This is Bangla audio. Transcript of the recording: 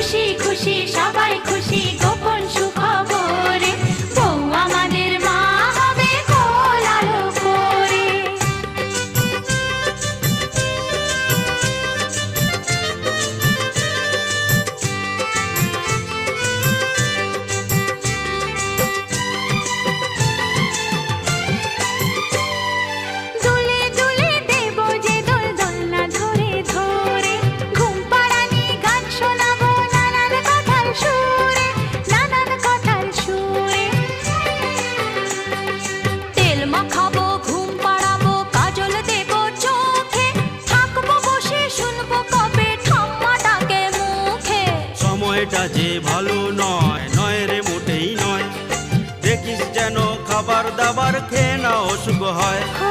খুশি খুশি সবাই খুশি গোপন সুখবরে বউ আমাদের মা হবে কোল আলো করে। দুলে দুলে দেব যে দোল দোলনা ধরে ধরে ঘুম পাড়ানি গান শোনাবো নানান কথার সুরে নানান কথার সুরে। তেল মাখাবো ঘুম পাড়াবো কাজল দেব চোখে থাকবো বসে শুনবো কবে ঠাম্মা ডাকে মুখে। সময়টা যে ভালো নয়, নয় রে মোটেই নয়, দেখিস যেন খাবার দাবার খেয়ে না অসুখ হয়। ও